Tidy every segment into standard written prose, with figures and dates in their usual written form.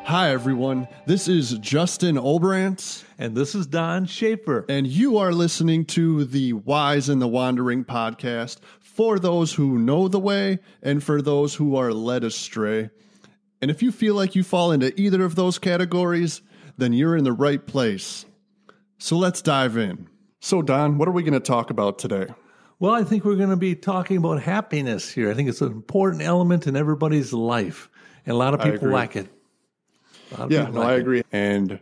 Hi, everyone. This is Justin Olbrantz. And this is Don Schaefer. And you are listening to the Wise and the Wandering podcast for those who know the way and for those who are led astray. And if you feel like you fall into either of those categories, then you're in the right place. So let's dive in. So, Don, what are we going to talk about today? Well, I think we're going to be talking about happiness here. I think it's an important element in everybody's life. And a lot of people lack it. I agree. And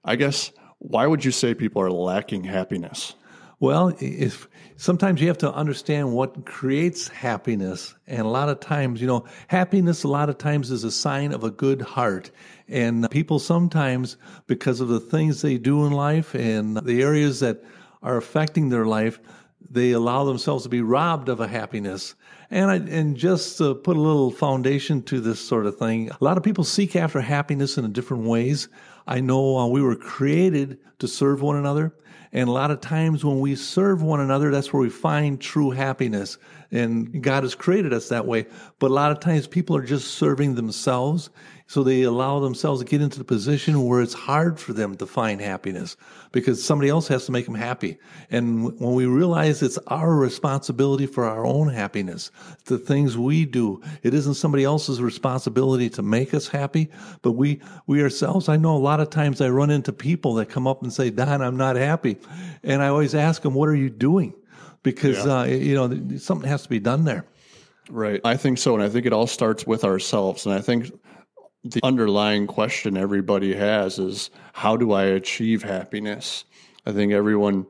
I guess, why would you say people are lacking happiness? Well, if sometimes you have to understand what creates happiness. And a lot of times, happiness a lot of times is a sign of a good heart. And people sometimes, because of the things they do in life and the areas that are affecting their life, they allow themselves to be robbed of a happiness. And just to put a little foundation to this sort of thing, a lot of people seek after happiness in different ways. I know we were created to serve one another. And a lot of times when we serve one another, that's where we find true happiness. And God has created us that way. But a lot of times people are just serving themselves. So they allow themselves to get into the position where it's hard for them to find happiness because somebody else has to make them happy. And when we realize it's our responsibility for our own happiness, the things we do, it isn't somebody else's responsibility to make us happy, but we ourselves, I know a lot of times I run into people that come up and say, Don, I'm not happy. And I always ask them, what are you doing? Because, something has to be done there. Right. I think so. And I think it all starts with ourselves. And I think the underlying question everybody has is, how do I achieve happiness? I think everyone,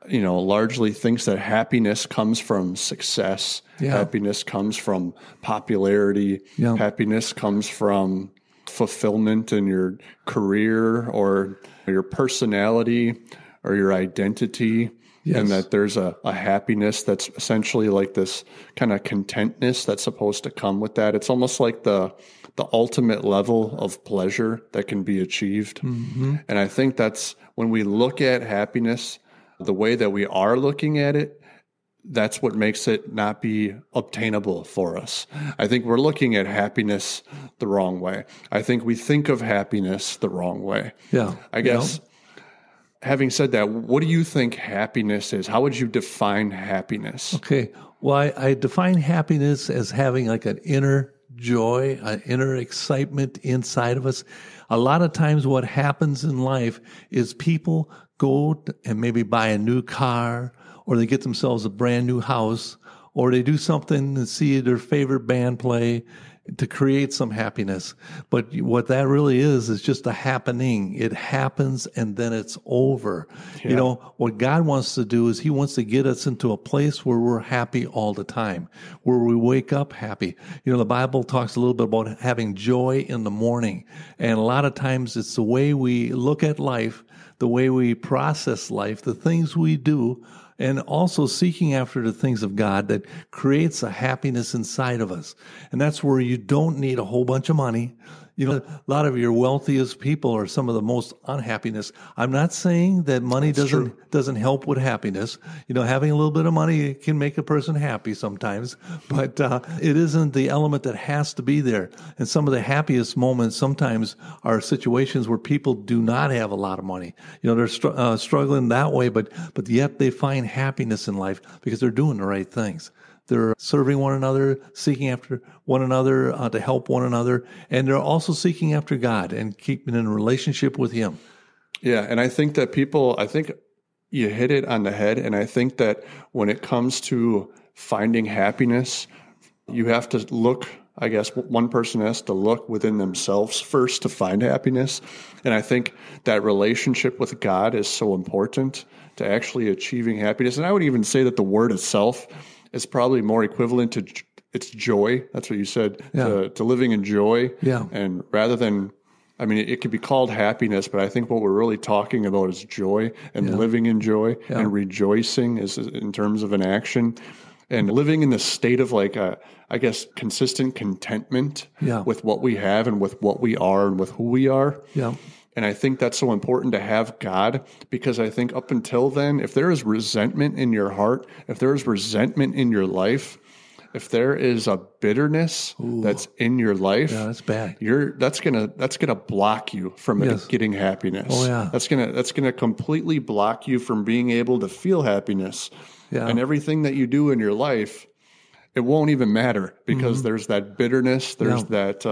largely thinks that happiness comes from success. Yeah. Happiness comes from popularity. Yeah. Happiness comes from fulfillment in your career or your personality or your identity. Yes. And that there's a happiness that's essentially like this kind of contentness that's supposed to come with that. It's almost like the ultimate level of pleasure that can be achieved. Mm-hmm. And I think that's when we look at happiness, the way that we are looking at it, that's what makes it not be obtainable for us. I think we're looking at happiness the wrong way. I think we think of happiness the wrong way. Yeah. I guess... Having said that, what do you think happiness is? How would you define happiness? Okay. Well, I define happiness as having like an inner joy, an inner excitement inside of us. A lot of times what happens in life is people go and maybe buy a new car, or they get themselves a brand new house, or they do something and see their favorite band play to create some happiness. But what that really is just a happening. It happens and then it's over. Yeah. What God wants to do is He wants to get us into a place where we're happy all the time, where we wake up happy. The Bible talks a little bit about having joy in the morning. And a lot of times it's the way we look at life, the way we process life, the things we do, and also seeking after the things of God that creates a happiness inside of us. And that's where you don't need a whole bunch of money. A lot of your wealthiest people are some of the most unhappiness. I'm not saying that money doesn't help with happiness. Having a little bit of money can make a person happy sometimes, but it isn't the element that has to be there. And some of the happiest moments sometimes are situations where people do not have a lot of money. They're struggling that way, but yet they find happiness in life because they're doing the right things. They're serving one another, seeking after one another to help one another, and they're also seeking after God and keeping in a relationship with Him. Yeah, and I think that I think you hit it on the head, and I think that when it comes to finding happiness, you have to look, I guess one person has to look within themselves first to find happiness, and I think that relationship with God is so important to actually achieving happiness. And I would even say that the word itself is probably more equivalent to it's joy. That's what you said, yeah. to living in joy. Yeah. And rather than, it could be called happiness, but I think what we're really talking about is joy and living in joy and rejoicing is in terms of an action and living in the state of consistent contentment with what we have and with what we are and with who we are. Yeah. And I think that's so important to have God, because I think up until then, if there is resentment in your heart, if there is resentment in your life, if there is a bitterness that's in your life, Yeah, that's bad. that's gonna block you from Yes. getting happiness. Oh, yeah. That's gonna completely block you from being able to feel happiness. Yeah. And everything that you do in your life, it won't even matter because there's that bitterness, there's that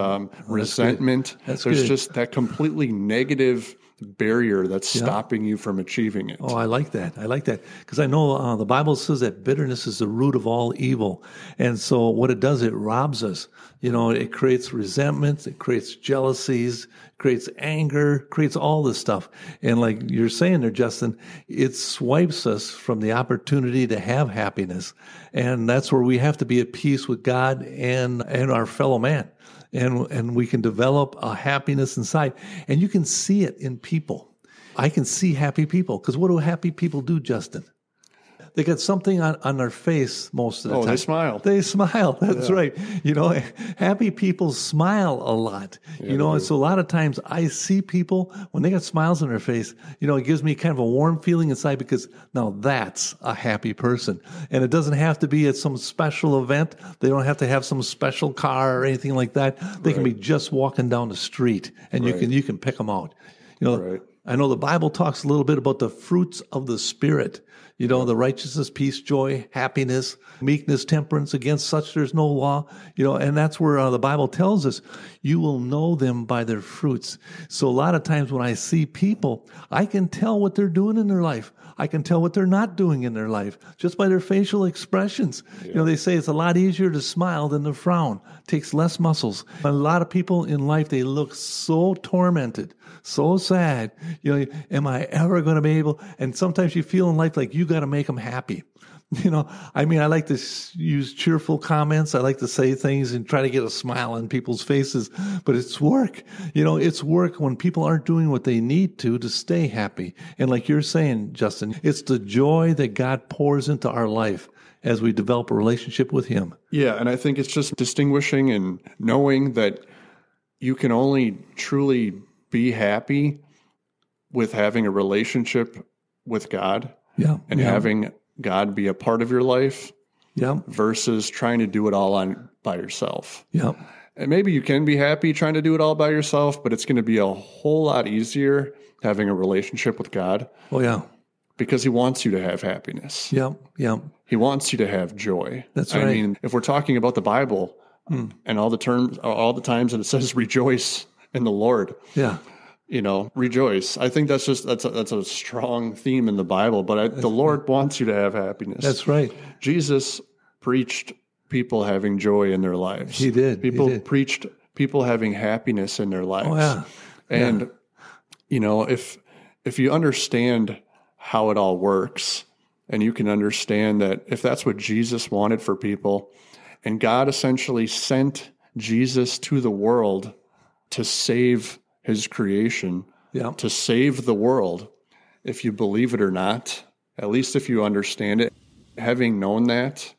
resentment, That's there's good. just that completely negative barrier that's stopping you from achieving it. Oh, I like that. I like that because I know the Bible says that bitterness is the root of all evil. And so what it does, it robs us. You know, it creates resentment, it creates jealousies, creates anger, creates all this stuff. And like you're saying there, Justin, it swipes us from the opportunity to have happiness. And that's where we have to be at peace with God and our fellow man. And we can develop a happiness inside. And you can see it in people. I can see happy people. Because what do happy people do, Justin? They got something on their face most of the time. They smile. They smile. That's right. You know, happy people smile a lot. You know, and so a lot of times I see people when they got smiles on their face, you know, it gives me kind of a warm feeling inside because now that's a happy person. And it doesn't have to be at some special event. They don't have to have some special car or anything like that. They can be just walking down the street and you can pick them out. You know, I know the Bible talks a little bit about the fruits of the Spirit. You know, the righteousness, peace, joy, happiness, meekness, temperance. Against such there's no law. You know, and that's where the Bible tells us you will know them by their fruits. So a lot of times when I see people, I can tell what they're doing in their life. I can tell what they're not doing in their life just by their facial expressions. You know, they say it's a lot easier to smile than to frown. It takes less muscles. A lot of people in life, they look so tormented, so sad. You know, am I ever going to be able? And sometimes you feel in life like you got to make them happy. You know, I mean, I like to use cheerful comments. I like to say things and try to get a smile on people's faces, but it's work. You know, it's work when people aren't doing what they need to stay happy. And like you're saying, Justin, it's the joy that God pours into our life as we develop a relationship with Him. Yeah, and I think it's just distinguishing and knowing that you can only truly be happy with having a relationship with God and having God be a part of your life versus trying to do it all by yourself. Yeah. And maybe you can be happy trying to do it all by yourself, but it's going to be a whole lot easier having a relationship with God. Oh, yeah. Because He wants you to have happiness. Yeah. Yeah. He wants you to have joy. That's right. I mean, if we're talking about the Bible and all the times that it says rejoice in the Lord. Yeah. You know, rejoice. I think that's a strong theme in the Bible, but the Lord wants you to have happiness. That's right. Jesus preached people having joy in their lives. He did. People preached people having happiness in their lives. Oh, yeah. And, you know, if you understand how it all works and you can understand that if that's what Jesus wanted for people and God essentially sent Jesus to the world to save His creation, to save the world, if you believe it or not, at least if you understand it. Having known that,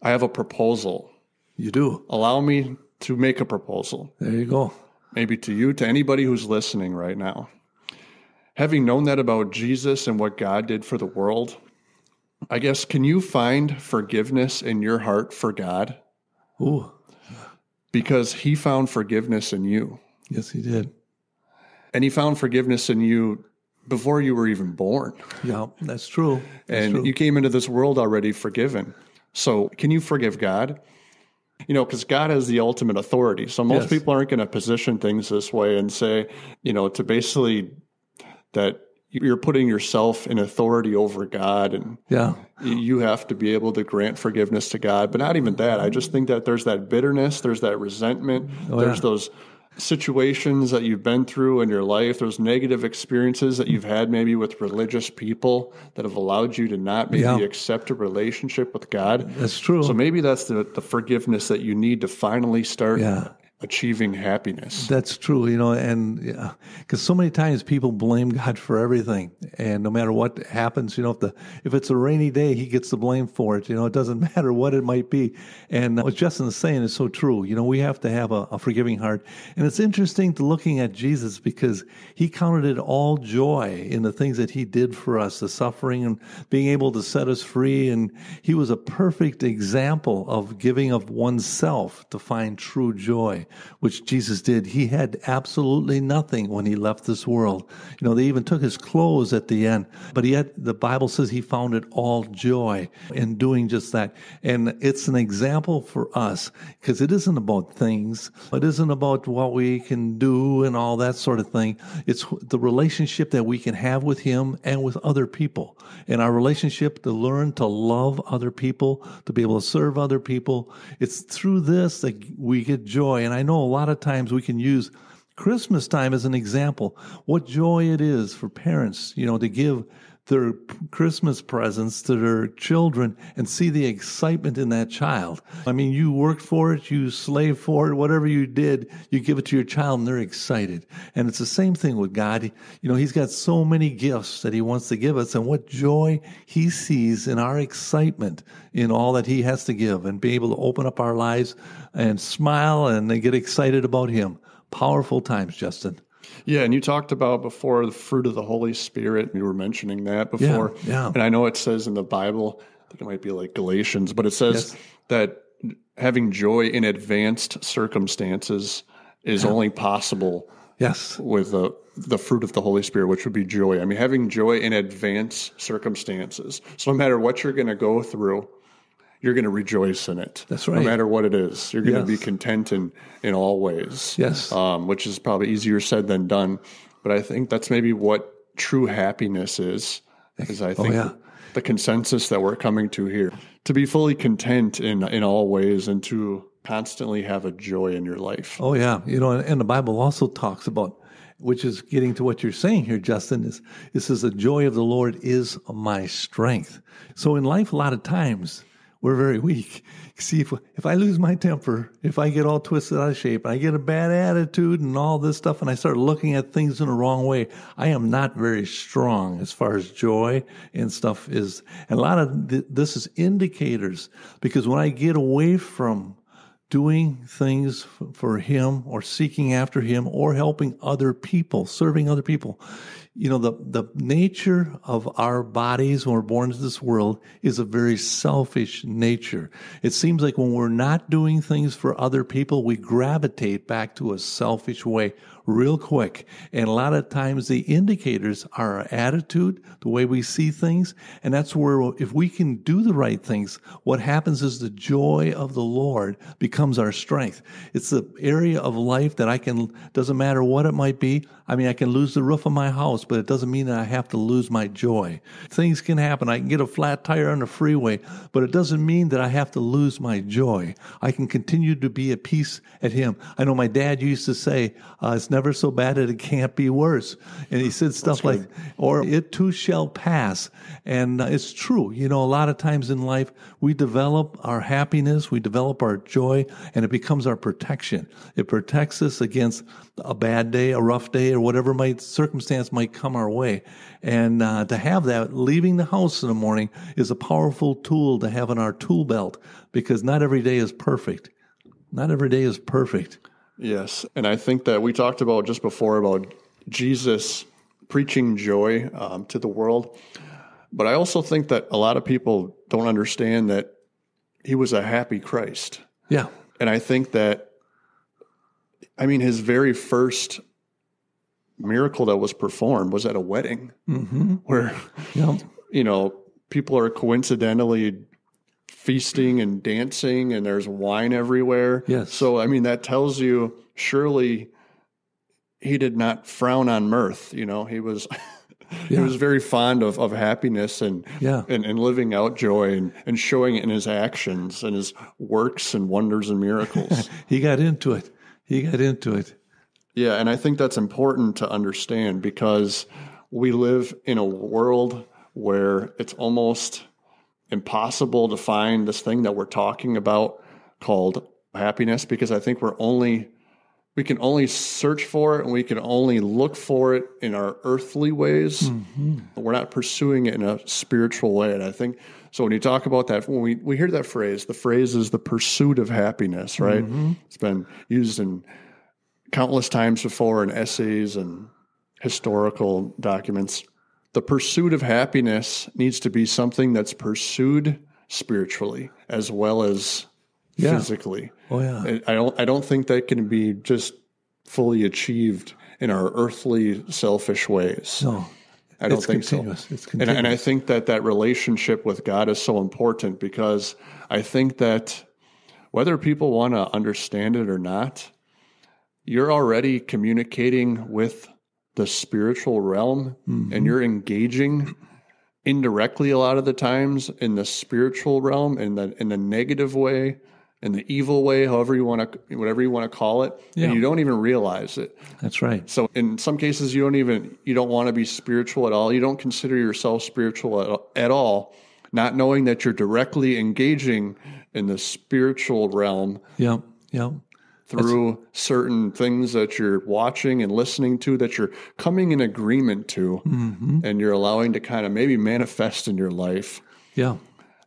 I have a proposal. You do. Allow me to make a proposal. There you go. Maybe to you, to anybody who's listening right now. Having known that about Jesus and what God did for the world, I guess, can you find forgiveness in your heart for God? Ooh. Because He found forgiveness in you. Yes, He did. And He found forgiveness in you before you were even born. Yeah, that's true. You came into this world already forgiven. So can you forgive God? You know, because God has the ultimate authority. So most people aren't going to position things this way and say, you know, to basically that you're putting yourself in authority over God and you have to be able to grant forgiveness to God. But not even that. I just think that there's that bitterness, there's that resentment, there's those situations that you've been through in your life, those negative experiences that you've had maybe with religious people that have allowed you to not maybe accept a relationship with God. That's true. So maybe that's the forgiveness that you need to finally start achieving happiness. That's true, and because so many times people blame God for everything, and no matter what happens, if it's a rainy day, He gets the blame for it. It doesn't matter what it might be. And what Justin is saying is so true. We have to have a forgiving heart, and it's interesting to looking at Jesus because He counted it all joy in the things that He did for us, the suffering and being able to set us free, and He was a perfect example of giving of oneself to find true joy, which Jesus did. He had absolutely nothing when He left this world. They even took His clothes at the end, but yet the Bible says He found it all joy in doing just that. And it's an example for us because it isn't about things. It isn't about what we can do and all that sort of thing. It's the relationship that we can have with Him and with other people. And our relationship to learn to love other people, to be able to serve other people. It's through this that we get joy. And I know a lot of times we can use Christmas time as an example. What joy it is for parents, to give their Christmas presents to their children and see the excitement in that child. I mean, you worked for it, you slaved for it, whatever you did, you give it to your child and they're excited. And it's the same thing with God. He's got so many gifts that He wants to give us, and what joy He sees in our excitement in all that He has to give, and be able to open up our lives and smile and get excited about Him. Powerful times, Justin. Yeah, and you talked about before the fruit of the Holy Spirit. You were mentioning that before. Yeah. And I know it says in the Bible, I think it might be like Galatians, but it says that having joy in advanced circumstances is only possible with the fruit of the Holy Spirit, which would be joy. I mean, having joy in advanced circumstances. So no matter what you're going to go through, you're going to rejoice in it. That's right. No matter what it is. You're going to be content in all ways. Yes. Which is probably easier said than done. But I think that's maybe what true happiness is I think the consensus that we're coming to here. To be fully content in all ways and to constantly have a joy in your life. Oh, yeah. And the Bible also talks about, which is getting to what you're saying here, Justin, it says the joy of the Lord is my strength. So in life, a lot of times, we're very weak. See, if I lose my temper, if I get all twisted out of shape, I get a bad attitude and all this stuff, and I start looking at things in the wrong way, I am not very strong as far as joy and stuff is. And a lot of this is indicators, because when I get away from doing things for Him or seeking after Him or helping other people, serving other people, the nature of our bodies when we're born into this world is a very selfish nature. It seems like when we're not doing things for other people, we gravitate back to a selfish way real quick. And a lot of times the indicators are our attitude, the way we see things. And that's where if we can do the right things, what happens is the joy of the Lord becomes our strength. It's the area of life that doesn't matter what it might be. I mean, I can lose the roof of my house, but it doesn't mean that I have to lose my joy. Things can happen. I can get a flat tire on the freeway, but it doesn't mean that I have to lose my joy. I can continue to be at peace at Him. I know my dad used to say, it's never so bad that it can't be worse. And he said stuff like, or it too shall pass. And it's true. A lot of times in life, we develop our happiness, we develop our joy, and it becomes our protection. It protects us against a bad day, a rough day, or whatever circumstance might come our way. And to have that, leaving the house in the morning is a powerful tool to have in our tool belt, because not every day is perfect. Not every day is perfect. Yes, and I think that we talked about just before about Jesus preaching joy to the world. But I also think that a lot of people don't understand that He was a happy Christ. Yeah. And I think that, His very first miracle that was performed was at a wedding, where, people are coincidentally feasting and dancing, and there's wine everywhere. Yes. So, that tells you, surely He did not frown on mirth. He was he was very fond of happiness and living out joy and showing it in His actions and His works and wonders and miracles. He got into it. Yeah, and I think that's important to understand, because we live in a world where it's almost impossible to find this thing that we're talking about called happiness, because I think we're only we can only search for it and we can only look for it in our earthly ways. Mm-hmm. We're not pursuing it in a spiritual way. And I think, so when you talk about that, when we hear that phrase, the phrase is the pursuit of happiness, right? Mm-hmm. It's been used in countless times before in essays and historical documents. The pursuit of happiness needs to be something that's pursued spiritually as well as physically. Oh yeah. I don't think that can be just fully achieved in our earthly, selfish ways. No. I don't think continuous. so. It's continuous. And I think that relationship with God is so important, because I think that whether people want to understand it or not, you're already communicating with the spiritual realm, mm-hmm. and you're engaging indirectly a lot of the times in the spiritual realm, in the negative way, in the evil way, whatever you want to call it, and you don't even realize it. That's right. So in some cases, you don't want to be spiritual at all. You don't consider yourself spiritual at all, not knowing that you're directly engaging in the spiritual realm. Yeah. Through certain things that you're watching and listening to, that you're coming in agreement to, mm-hmm. and you're allowing to kind of maybe manifest in your life. Yeah.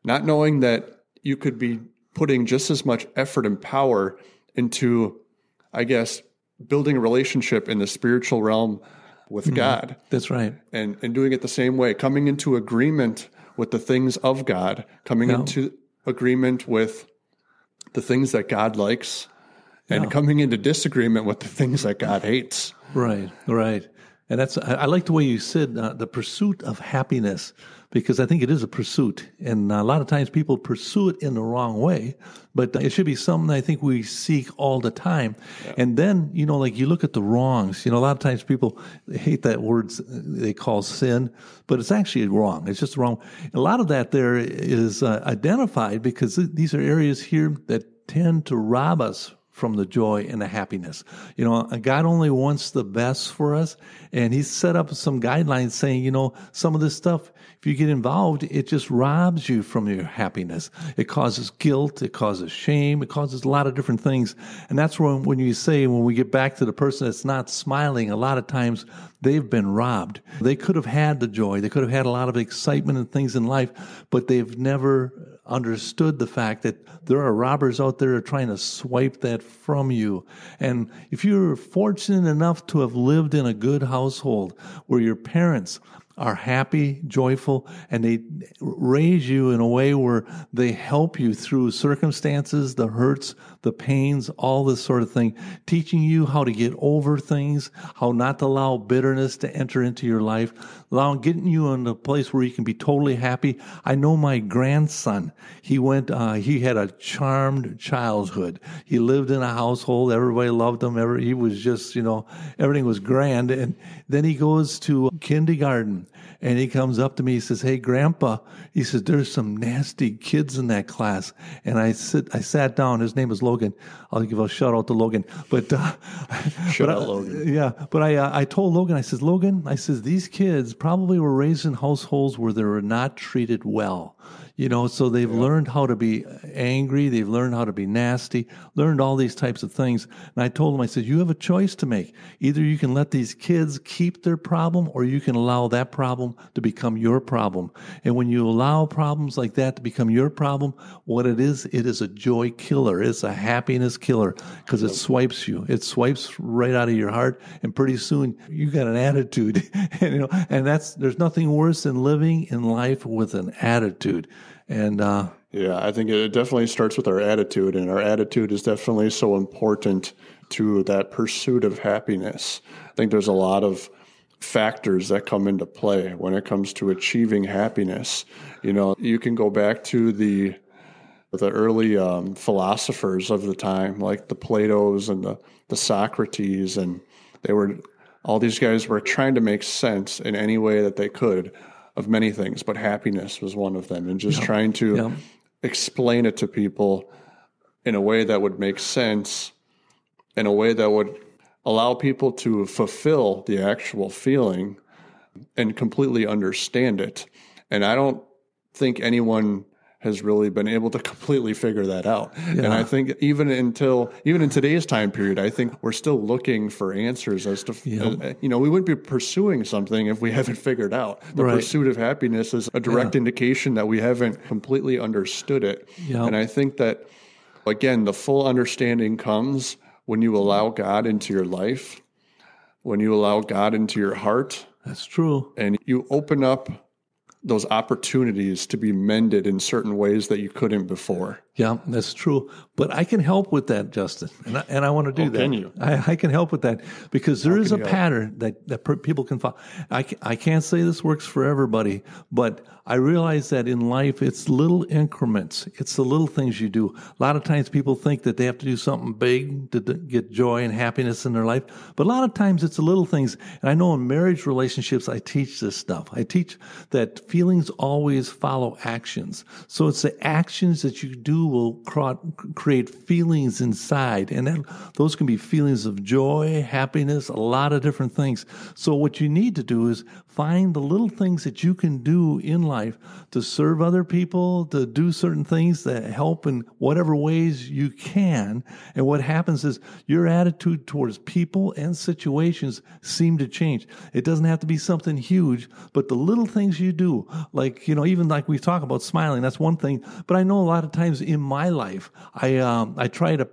Not knowing that you could be putting just as much effort and power into, I guess, building a relationship in the spiritual realm with mm-hmm. God. That's right. And doing it the same way, coming into agreement with the things of God, coming into agreement with the things that God likes, and coming into disagreement with the things that God hates. Right. And I like the way you said the pursuit of happiness, because I think it is a pursuit. And a lot of times people pursue it in the wrong way, but it should be something I think we seek all the time. Yeah. And then, like you look at the wrongs, a lot of times people hate that word they call sin, but it's actually wrong. It's just wrong. A lot of that there is identified because these are areas here that tend to rob us from the joy and the happiness. God only wants the best for us, and He's set up some guidelines saying, some of this stuff, if you get involved, it just robs you from your happiness. It causes guilt, it causes shame, it causes a lot of different things. And that's when we get back to the person that's not smiling, a lot of times they've been robbed. They could have had the joy, they could have had a lot of excitement and things in life, but they've never understood the fact that there are robbers out there trying to swipe that from you. And if you're fortunate enough to have lived in a good household where your parents are happy, joyful, and they raise you in a way where they help you through circumstances, the hurts, the pains, all this sort of thing, teaching you how to get over things, how not to allow bitterness to enter into your life, getting you in a place where you can be totally happy. I know my grandson, he had a charmed childhood. He lived in a household, everybody loved him, he was just, everything was grand. And then he goes to kindergarten, and he comes up to me, he says, "Hey, Grandpa," he says, "there's some nasty kids in that class." And I sat down, his name is Logan. I'll give a shout out to Logan. But shout out Logan. Yeah. But I told Logan, I says, "Logan," I says, "these kids probably were raised in households where they were not treated well. So they've learned how to be angry, they've learned how to be nasty, learned all these types of things." And I told him, I said, "You have a choice to make. Either you can let these kids keep their problem, or you can allow that problem to become your problem. And when you allow problems like that to become your problem, what it is a joy killer. It's a happiness killer, because it swipes you. It swipes right out of your heart, and pretty soon you got an attitude." And there's nothing worse than living in life with an attitude. And I think it definitely starts with our attitude, and our attitude is definitely so important to that pursuit of happiness. I think there's a lot of factors that come into play when it comes to achieving happiness. You can go back to the early philosophers of the time, like the Platos and the Socrates, and all these guys were trying to make sense in any way that they could of many things, but happiness was one of them, and just trying to explain it to people in a way that would make sense, in a way that would allow people to fulfill the actual feeling and completely understand it. And I don't think anyone has really been able to completely figure that out. Yeah. And I think even in today's time period, I think we're still looking for answers as to, we wouldn't be pursuing something if we haven't figured out. The Right. pursuit of happiness is a direct indication that we haven't completely understood it. Yeah. And I think that, again, the full understanding comes when you allow God into your life, when you allow God into your heart, That's true. and you open up those opportunities to be mended in certain ways that you couldn't before. Yeah, that's true. But I can help with that, Justin, and I want to do that. Can you? I can help with that because there is a pattern that people can follow. I can't say this works for everybody, but I realize that in life it's little increments. It's the little things you do. A lot of times people think that they have to do something big to get joy and happiness in their life, but a lot of times it's the little things. And I know in marriage relationships I teach this stuff. I teach that feelings always follow actions. So it's the actions that you do will create feelings inside. And those can be feelings of joy, happiness, a lot of different things. So what you need to do is find the little things that you can do in life to serve other people, to do certain things that help in whatever ways you can. And what happens is your attitude towards people and situations seem to change. It doesn't have to be something huge, but the little things you do, like, even like we talk about smiling, that's one thing. But I know a lot of times in my life, I try to,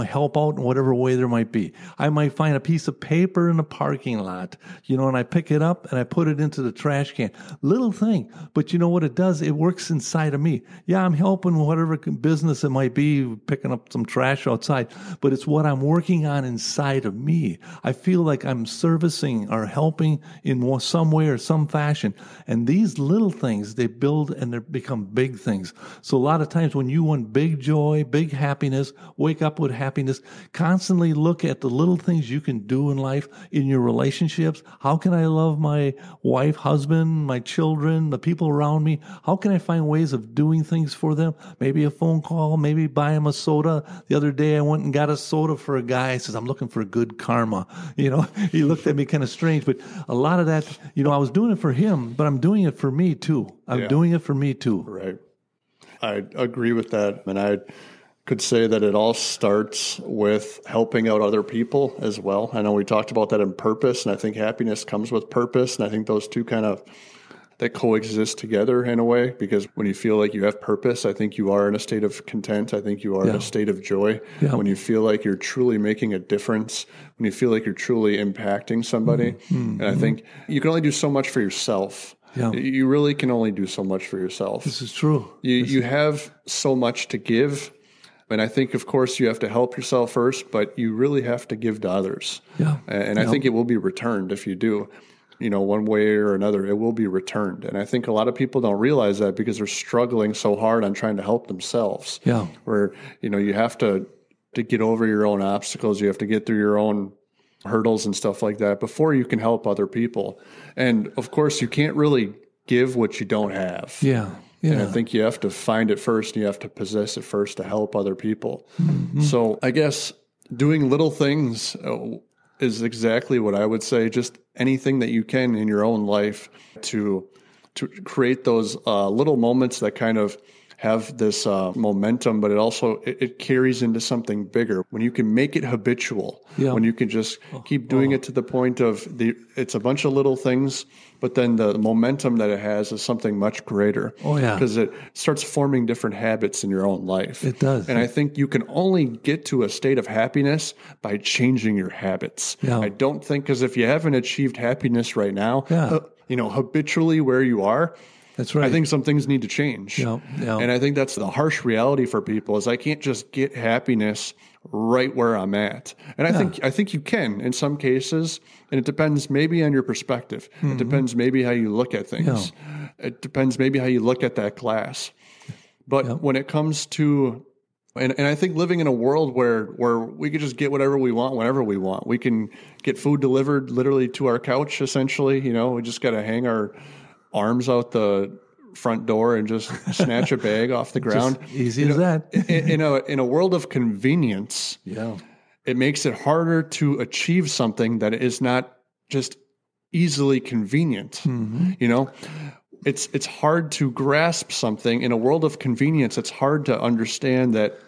help out in whatever way there might be. I might find a piece of paper in the parking lot, and I pick it up and I put it into the trash can. Little thing, but you know what it does? It works inside of me. Yeah, I'm helping whatever business it might be, picking up some trash outside, but it's what I'm working on inside of me. I feel like I'm servicing or helping in some way or some fashion. And these little things, they build and they become big things. So a lot of times when you want big joy, big happiness, wake up with happiness, constantly look at the little things you can do in life, in your relationships. How can I love my wife, husband, my children, the people around me? How can I find ways of doing things for them? Maybe a phone call, maybe buy him a soda. The other day I went and got a soda for a guy. He says, I'm looking for good karma. He looked at me kind of strange, but a lot of that, I was doing it for him, but I'm doing it for me too. I'm doing it for me too. Right. I agree with that. And I could say that it all starts with helping out other people as well. I know we talked about that in purpose, and I think happiness comes with purpose. And I think those two that coexist together in a way, because when you feel like you have purpose, I think you are in a state of content. I think you are in a state of joy. Yeah. When you feel like you're truly making a difference, when you feel like you're truly impacting somebody. Mm-hmm. And I think you can only do so much for yourself. Yeah. You really can only do so much for yourself. This is true. You have so much to give. And I think, of course, you have to help yourself first, but you really have to give to others. Yeah. And I think it will be returned if you do. One way or another, it will be returned. And I think a lot of people don't realize that because they're struggling so hard on trying to help themselves. Yeah. Where, you have to get over your own obstacles. You have to get through your own hurdles and stuff like that before you can help other people. And of course, you can't really give what you don't have. Yeah. Yeah. And I think you have to find it first and you have to possess it first to help other people. Mm-hmm. So I guess doing little things is exactly what I would say. Just anything that you can in your own life to create those little moments that kind of have this momentum, but it carries into something bigger. When you can make it habitual, when you can just keep doing it to the point of it's a bunch of little things, but then the momentum that it has is something much greater. Oh yeah, because it starts forming different habits in your own life. It does, and I think you can only get to a state of happiness by changing your habits. Yeah. I don't think because if you haven't achieved happiness right now, habitually where you are. That's right. I think some things need to change. Yeah. And I think that's the harsh reality for people is I can't just get happiness right where I'm at. And I think you can in some cases, and it depends maybe on your perspective. Mm-hmm. It depends maybe how you look at things. Yeah. It depends maybe how you look at that class. But when it comes to and I think living in a world where we could just get whatever we want whenever we want. We can get food delivered literally to our couch essentially, we just got to hang our arms out the front door and just snatch a bag off the ground. Just easy as that. in a world of convenience, it makes it harder to achieve something that is not just easily convenient. Mm-hmm. it's hard to grasp something in a world of convenience. It's hard to understand that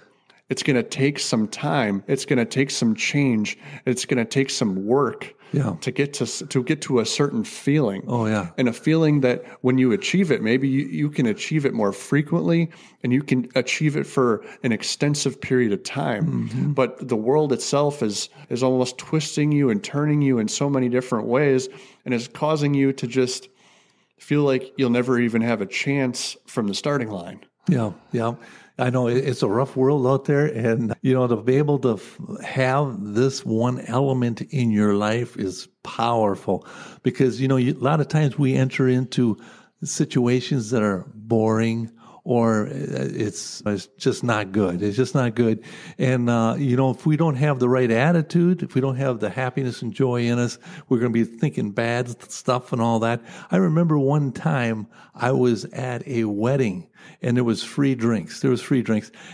it's going to take some time. It's going to take some change. It's going to take some work to get to a certain feeling. Oh, yeah. And a feeling that when you achieve it, maybe you can achieve it more frequently and you can achieve it for an extensive period of time. Mm-hmm. But the world itself is almost twisting you and turning you in so many different ways and is causing you to just feel like you'll never even have a chance from the starting line. Yeah, yeah. I know it's a rough world out there, and, to be able to have this one element in your life is powerful because, a lot of times we enter into situations that are boring or it's just not good. It's just not good. And, if we don't have the right attitude, if we don't have the happiness and joy in us, we're going to be thinking bad stuff and all that. I remember one time I was at a wedding and there was free drinks.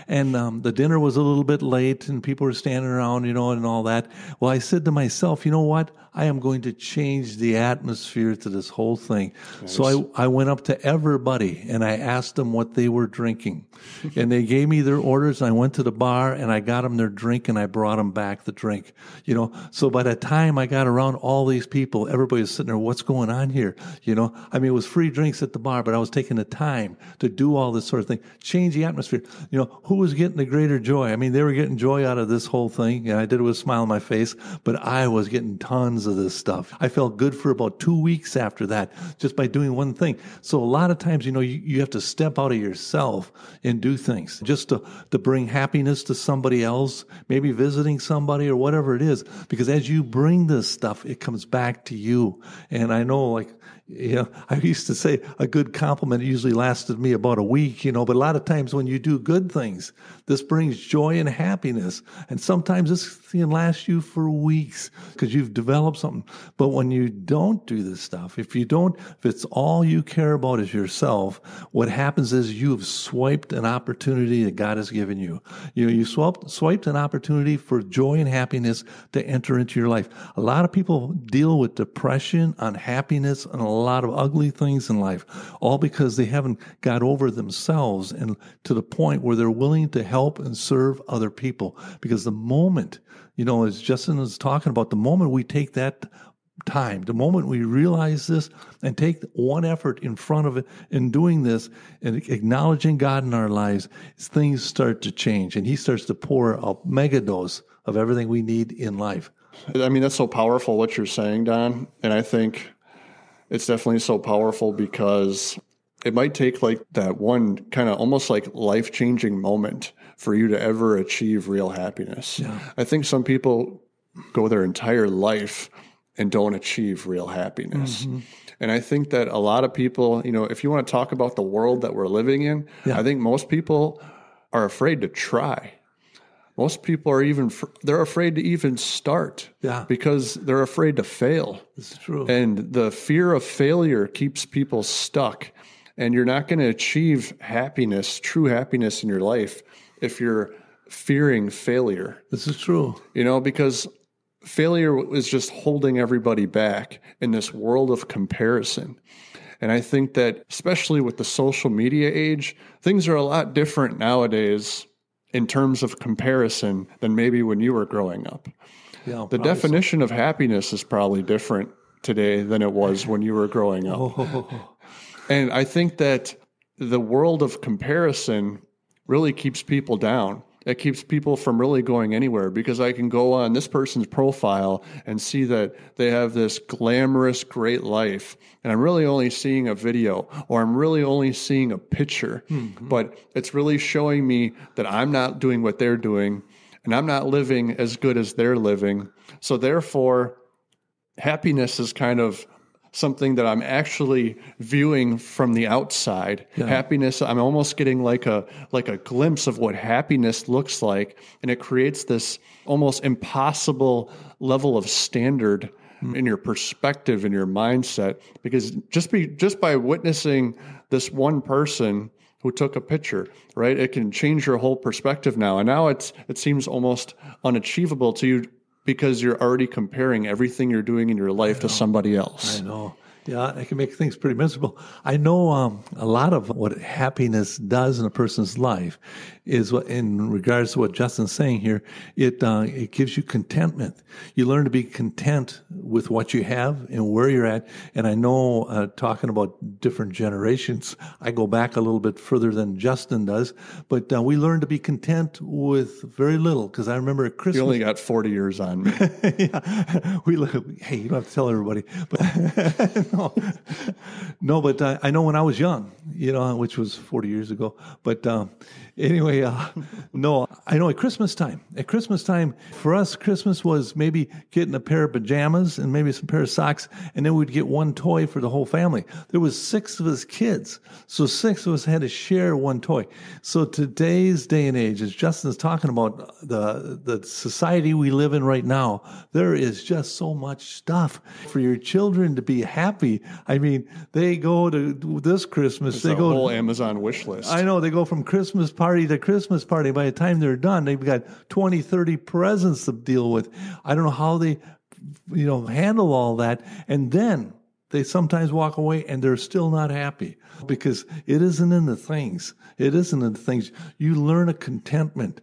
And the dinner was a little bit late and people were standing around, and all that. Well, I said to myself, you know what? I am going to change the atmosphere to this whole thing. Nice. So I went up to everybody and I asked them what they were drinking. And they gave me their orders. And I went to the bar and I got them their drink and I brought them back the drink. So by the time I got around all these people, everybody was sitting there, what's going on here? It was free drinks at the bar, but I was taking the time to do all this sort of thing, change the atmosphere. Who was getting the greater joy? They were getting joy out of this whole thing. And I did it with a smile on my face, but I was getting tons of this stuff. I felt good for about 2 weeks after that, just by doing one thing. So a lot of times, you have to step out of yourself and do things just to bring happiness to somebody else, maybe visiting somebody or whatever it is. Because as you bring this stuff, it comes back to you. And I know, I used to say a good compliment usually lasted me about a week, but a lot of times when you do good things, this brings joy and happiness. And sometimes this can last you for weeks because you've developed something. But when you don't do this stuff, if it's all you care about is yourself, what happens is you've swiped an opportunity that God has given you. You swiped an opportunity for joy and happiness to enter into your life. A lot of people deal with depression, unhappiness, and a lot of ugly things in life, all because they haven't got over themselves and to the point where they're willing to help and serve other people. Because the moment, as Justin was talking about, the moment we take that time, the moment we realize this and take one effort in front of it in doing this and acknowledging God in our lives, things start to change and He starts to pour a mega dose of everything we need in life. That's so powerful what you're saying, Don. And I think it's definitely so powerful because it might take that one kind of almost like life-changing moment for you to ever achieve real happiness. Yeah. I think some people go their entire life and don't achieve real happiness. Mm-hmm. And I think that a lot of people, if you want to talk about the world that we're living in, I think most people are afraid to try. Most people are they're afraid to even start because they're afraid to fail. This is true. And the fear of failure keeps people stuck. And you're not going to achieve happiness, true happiness in your life if you're fearing failure. This is true. Because failure is just holding everybody back in this world of comparison. And I think that especially with the social media age, things are a lot different nowadays in terms of comparison than maybe when you were growing up. Yeah, the definition of happiness is probably different today than it was when you were growing up. Oh. And I think that the world of comparison really keeps people down. It keeps people from really going anywhere because I can go on this person's profile and see that they have this glamorous, great life. And I'm really only seeing a video or I'm really only seeing a picture. Mm-hmm. But it's really showing me that I'm not doing what they're doing and I'm not living as good as they're living. So therefore, happiness is kind of something that I'm actually viewing from the outside. Yeah. Happiness, I'm almost getting like a glimpse of what happiness looks like, and it creates this almost impossible level of standard in your perspective, in your mindset, because just by witnessing this one person who took a picture, right? It can change your whole perspective now. And now it seems almost unachievable to you because you're already comparing everything you're doing in your life to somebody else. I know. Yeah, it can make things pretty miserable. I know a lot of what happiness does in a person's life is what, in regards to what Justin's saying here, it gives you contentment. You learn to be content with what you have and where you're at. And I know, talking about different generations, I go back a little bit further than Justin does, but we learn to be content with very little. Because I remember at Christmas, You only got 40 years on me. yeah, hey, you don't have to tell everybody, but no, but I know when I was young, which was 40 years ago. But anyway, no, I know at Christmas time, for us, Christmas was maybe getting a pair of pajamas and maybe some pair of socks, and then we'd get one toy for the whole family. There was 6 of us kids, so 6 of us had to share one toy. So today's day and age, as Justin's talking about the society we live in right now, there is just so much stuff for your children to be happy. I mean, they go to this Christmas. It's a whole Amazon wish list. I know. They go from Christmas party to Christmas party. By the time they're done, they've got 20, 30 presents to deal with. I don't know how they, handle all that. And then they sometimes walk away and they're still not happy because it isn't in the things. It isn't in the things. You learn a contentment.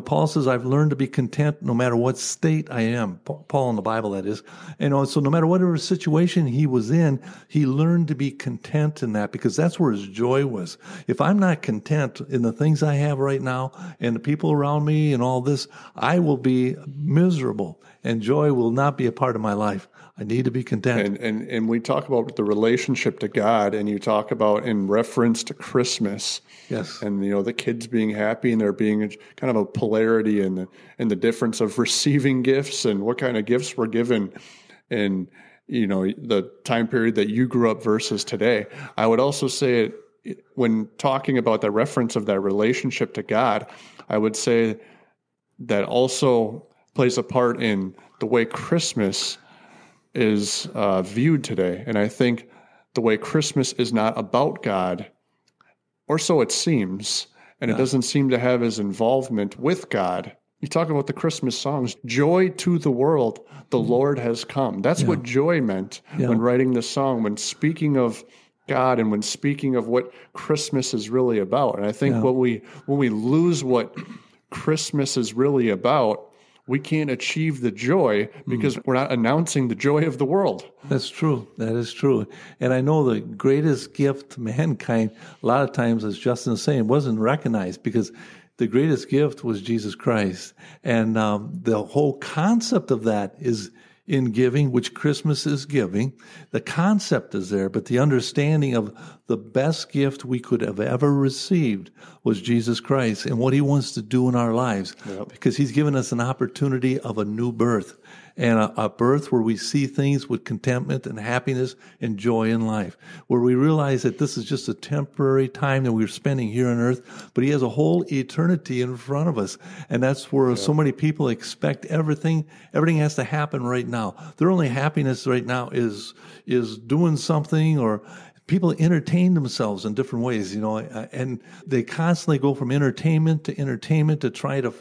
Paul says, I've learned to be content no matter what state I am. Paul in the Bible, that is. So no matter whatever situation he was in, he learned to be content in that because that's where his joy was. If I'm not content in the things I have right now and the people around me and all this, I will be miserable and joy will not be a part of my life. I need to be content. And we talk about the relationship to God, and you talk about in reference to Christmas. Yes. And the kids being happy, and there being kind of a polarity in the difference of receiving gifts and what kind of gifts were given in the time period that you grew up versus today. I would also say when talking about the reference of that relationship to God, I would say that also plays a part in the way Christmas is viewed today. And I think the way Christmas is not about God, or so it seems, and it doesn't seem to have his involvement with God. You talk about the Christmas songs, joy to the world, the Lord has come. That's what joy meant when writing the song, when speaking of God and when speaking of what Christmas is really about. And I think when we lose what Christmas is really about, we can't achieve the joy because we're not announcing the joy of the world. That's true. That is true. And I know the greatest gift to mankind, a lot of times, as Justin is saying, wasn't recognized because the greatest gift was Jesus Christ. And the whole concept of that is in giving, which Christmas is giving. The concept is there, but the understanding of the best gift we could have ever received was Jesus Christ and what he wants to do in our lives. Because he's given us an opportunity of a new birth and a birth where we see things with contentment and happiness and joy in life, where we realize that this is just a temporary time that we're spending here on earth, but he has a whole eternity in front of us. And that's where so many people expect everything has to happen right now. Their only happiness right now is doing something, or people entertain themselves in different ways, and they constantly go from entertainment to try to.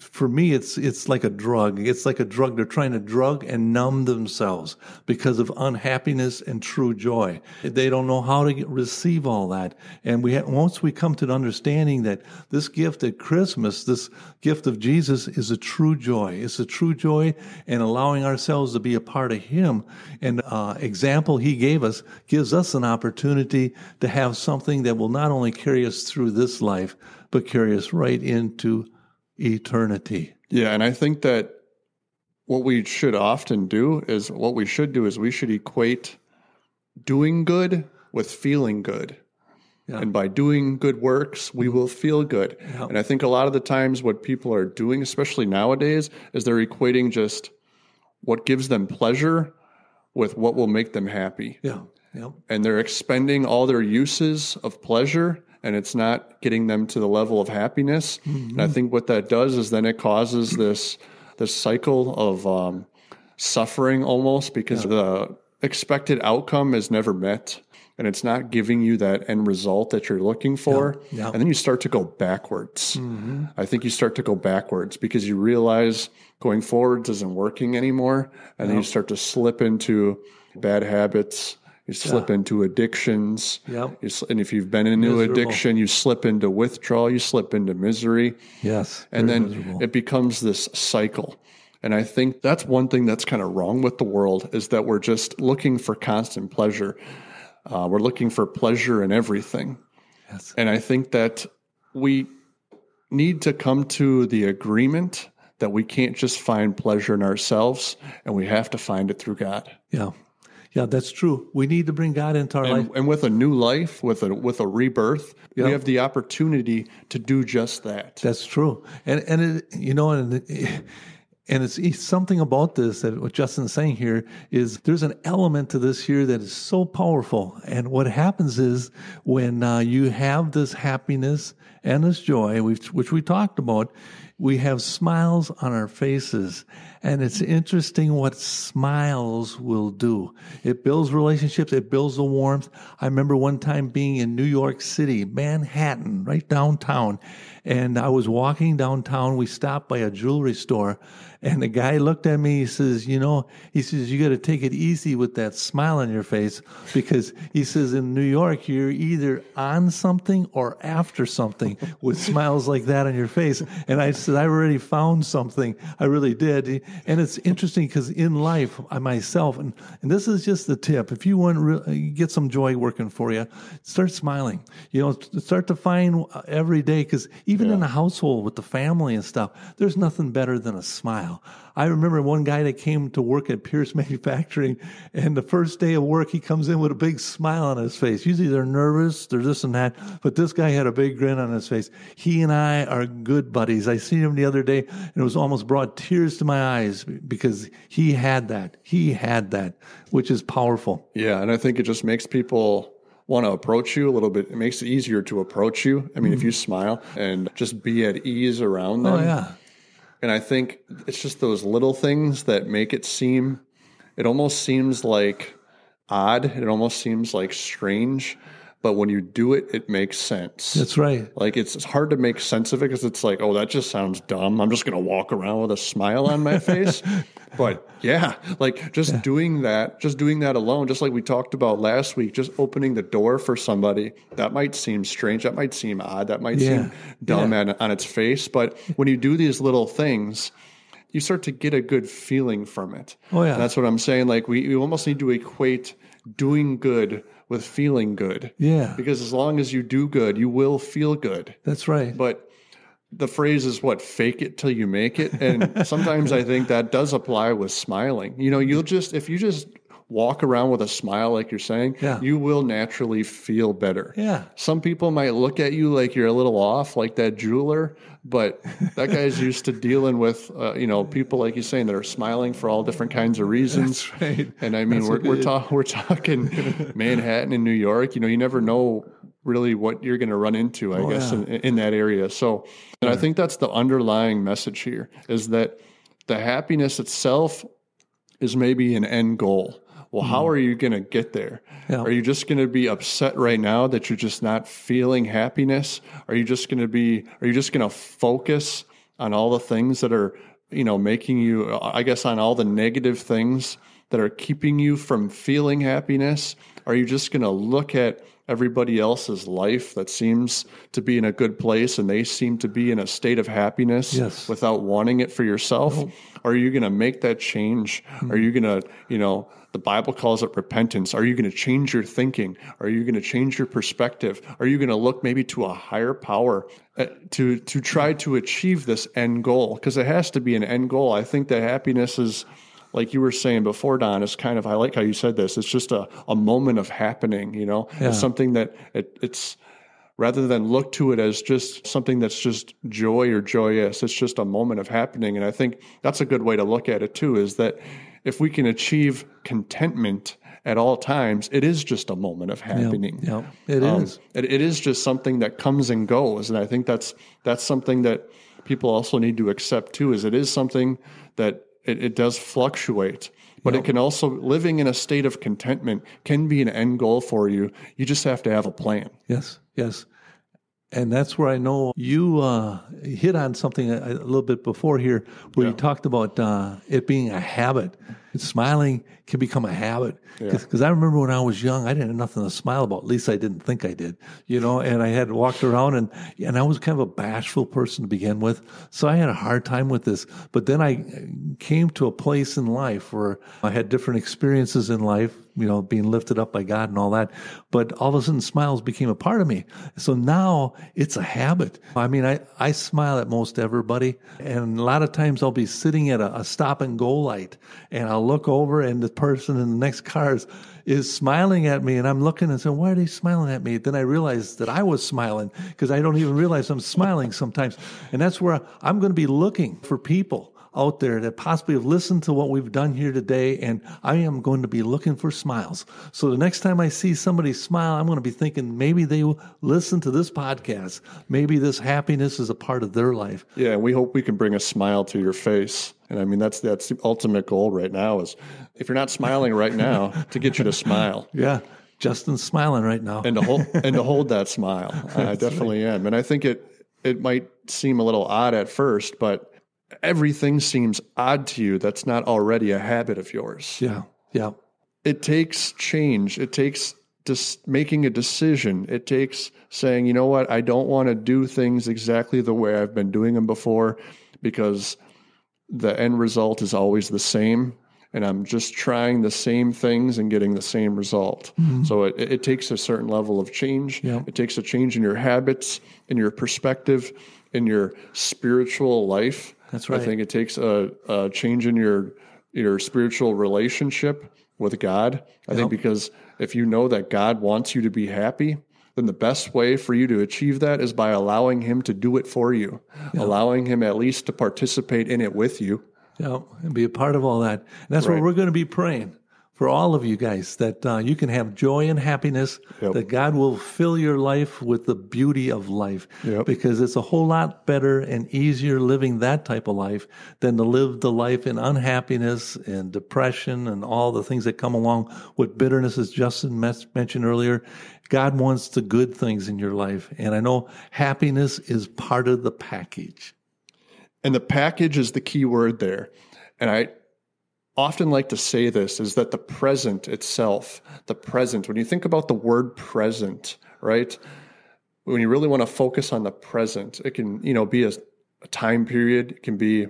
For me, it's like a drug. It's like a drug. They're trying to drug and numb themselves because of unhappiness and true joy. They don't know how to receive all that. And once we come to the understanding that this gift at Christmas, this gift of Jesus, is a true joy. It's a true joy, and allowing ourselves to be a part of him. And example he gave us gives us an opportunity to have something that will not only carry us through this life, but carry us right into eternity. Yeah, and I think that what we should do is we should equate doing good with feeling good. Yeah. And by doing good works, we will feel good. Yeah. And I think a lot of the times what people are doing, especially nowadays, is they're equating just what gives them pleasure with what will make them happy. Yeah. Yeah. And they're expending all their uses of pleasure, and it's not getting them to the level of happiness. Mm-hmm. And I think what that does is then it causes this cycle of suffering almost, because the expected outcome is never met, and it's not giving you that end result that you're looking for. Yeah. And then you start to go backwards. Mm-hmm. I think you start to go backwards because you realize going forwards isn't working anymore, and then you start to slip into bad habits You slip into addictions. Yep. And if you've been into Miserable. addiction, you slip into withdrawal, you slip into misery. Yes. And very then miserable. it becomes this cycle. And I think that's one thing that's kind of wrong with the world, is that we're just looking for constant pleasure. We're looking for pleasure in everything. Yes. And I think that we need to come to the agreement that we can't just find pleasure in ourselves, and we have to find it through God. Yeah. Yeah, that's true. We need to bring God into our life. And with a new life, with a rebirth, Yeah. we have the opportunity to do just that. That's true. And it's something about this that what Justin's saying here is there's an element to this here that is so powerful. And what happens is when you have this happiness and this joy, which we talked about, we have smiles on our faces. And it's interesting what smiles will do. It builds relationships. It builds the warmth. I remember one time being in New York City, Manhattan, right downtown. And I was walking downtown. We stopped by a jewelry store. And the guy looked at me. He says, you got to take it easy with that smile on your face, because he says in New York, you're either on something or after something with smiles like that on your face. And I said, I already found something. I really did. And it's interesting because in life, I myself, and this is just the tip, if you want to get some joy working for you, start smiling. Start to find every day, because even in a household with the family and stuff, there's nothing better than a smile. I remember one guy that came to work at Pierce Manufacturing, and the first day of work, he comes in with a big smile on his face. Usually they're nervous, they're this and that, but this guy had a big grin on his face. He and I are good buddies. I seen him the other day, and it was almost brought tears to my eyes because he had that. He had that, which is powerful. Yeah, and I think it just makes people want to approach you a little bit. It makes it easier to approach you. I mean, if you smile and just be at ease around them. Oh, yeah. And I think it's just those little things that make it almost seems like odd. It almost seems like strange. But when you do it, it makes sense. That's right. Like it's hard to make sense of it because it's like, oh, that just sounds dumb. I'm just going to walk around with a smile on my face. But yeah, like just doing that alone, just like we talked about last week, just opening the door for somebody, that might seem strange. That might seem odd. That might seem dumb on its face. But when you do these little things, you start to get a good feeling from it. Oh, yeah. And that's what I'm saying. Like we almost need to equate doing good with feeling good. Yeah. Because as long as you do good, you will feel good. That's right. But the phrase is what? Fake it till you make it. And sometimes I think that does apply with smiling. If you just walk around with a smile, like you're saying, you will naturally feel better. Yeah. Some people might look at you like you're a little off, like that jeweler, but that guy's used to dealing with, people like you're saying that are smiling for all different kinds of reasons. That's right. And I mean, we're talking Manhattan and New York. You never know really what you're going to run into, I guess, in that area. So, and I think that's the underlying message here, is that the happiness itself is maybe an end goal. Well, how are you going to get there? Yeah. Are you just going to be upset right now that you're just not feeling happiness? Are you just going to focus on all the things that are, making you, I guess, on all the negative things that are keeping you from feeling happiness? Are you just going to look at everybody else's life that seems to be in a good place and they seem to be in a state of happiness without wanting it for yourself? Nope. Are you going to make that change? Are you going to, the Bible calls it repentance. Are you going to change your thinking? Are you going to change your perspective? Are you going to look maybe to a higher power to try to achieve this end goal? Because it has to be an end goal. I think that happiness is, like you were saying before, Don, it's kind of, I like how you said this, it's just a moment of happening, It's something that it's rather than look to it as just something that's just joy or joyous, it's just a moment of happening. And I think that's a good way to look at it too, is that if we can achieve contentment at all times, it is just a moment of happening. Yeah, it is. It is just something that comes and goes. And I think that's something that people also need to accept too, is it is something that it does fluctuate, but it can also, living in a state of contentment can be an end goal for you. You just have to have a plan. Yes. And that's where I know you hit on something a little bit before here, where you talked about it being a habit. Smiling can become a habit. Because I remember when I was young, I didn't have nothing to smile about. At least I didn't think I did, and I had walked around and I was kind of a bashful person to begin with. So I had a hard time with this. But then I came to a place in life where I had different experiences in life, being lifted up by God and all that. But all of a sudden, smiles became a part of me. So now it's a habit. I mean, I smile at most everybody. And a lot of times I'll be sitting at a stop and go light and I'll look over and the person in the next car is smiling at me. And I'm looking and saying, why are they smiling at me? Then I realized that I was smiling because I don't even realize I'm smiling sometimes. And that's where I'm going to be looking for people out there that possibly have listened to what we've done here today, and I am going to be looking for smiles. So the next time I see somebody smile, I'm going to be thinking maybe they will listen to this podcast. Maybe this happiness is a part of their life. Yeah, and we hope we can bring a smile to your face. And I mean, that's the ultimate goal right now is if you're not smiling right now, to get you to smile. Yeah, Justin's smiling right now. And to hold that smile. I definitely am. And I think it might seem a little odd at first, but everything seems odd to you that's not already a habit of yours. Yeah. It takes change. It takes just making a decision. It takes saying, you know what, I don't want to do things exactly the way I've been doing them before because the end result is always the same. And I'm just trying the same things and getting the same result. Mm-hmm. So it takes a certain level of change. Yeah. It takes a change in your habits, in your perspective, in your spiritual life. That's right. I think it takes a change in your spiritual relationship with God. I think because if you know that God wants you to be happy, then the best way for you to achieve that is by allowing Him to do it for you, allowing Him at least to participate in it with you. Yeah, and be a part of all that. And that's what we're going to be praying for all of you guys, that you can have joy and happiness, that God will fill your life with the beauty of life, because it's a whole lot better and easier living that type of life than to live the life in unhappiness and depression and all the things that come along with bitterness, as Justin mentioned earlier. God wants the good things in your life. And I know happiness is part of the package. And the package is the key word there. And I often like to say this, is that the present itself, when you think about the word present, right? When you really want to focus on the present, it can, be a time period. It can be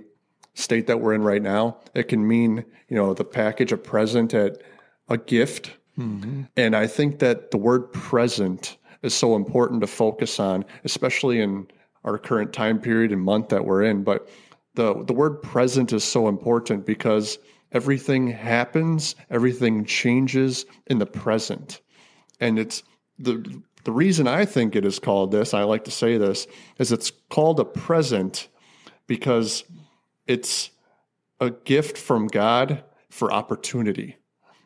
state that we're in right now. It can mean, the package, a present at a gift. Mm-hmm. And I think that the word present is so important to focus on, especially in our current time period and month that we're in. But the word present is so important because everything happens, everything changes in the present. And it's the reason I think it is called this, I like to say this, is it's called a present because it's a gift from God for opportunity.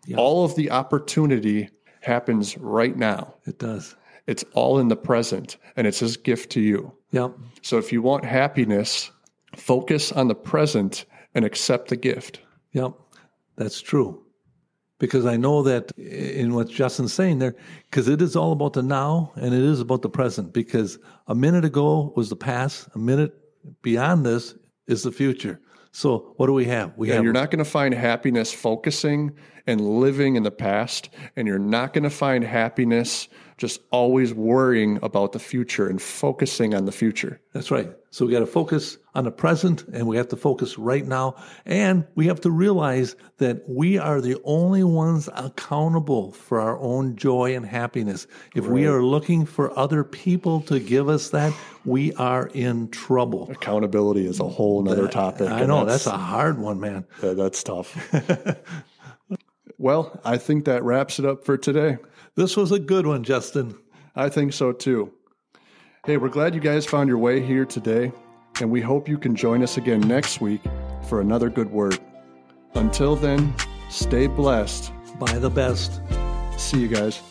Yeah. All of the opportunity happens right now. It does. It's all in the present, and it's His gift to you. Yep. So if you want happiness, focus on the present and accept the gift. Yep, that's true. Because I know that in what Justin's saying there, because it is all about the now and it is about the present. Because a minute ago was the past, a minute beyond this is the future. So what do we have? You're not going to find happiness focusing and living in the past, and you're not going to find happiness just always worrying about the future and focusing on the future. That's right. So we got to focus on the present, and we have to focus right now. And we have to realize that we are the only ones accountable for our own joy and happiness. If we are looking for other people to give us that, we are in trouble. Accountability is a whole nother topic. I know, that's a hard one, man. That's tough. Well, I think that wraps it up for today. This was a good one, Justin. I think so too. Hey, we're glad you guys found your way here today, and we hope you can join us again next week for another good word. Until then, stay blessed by the best. See you guys.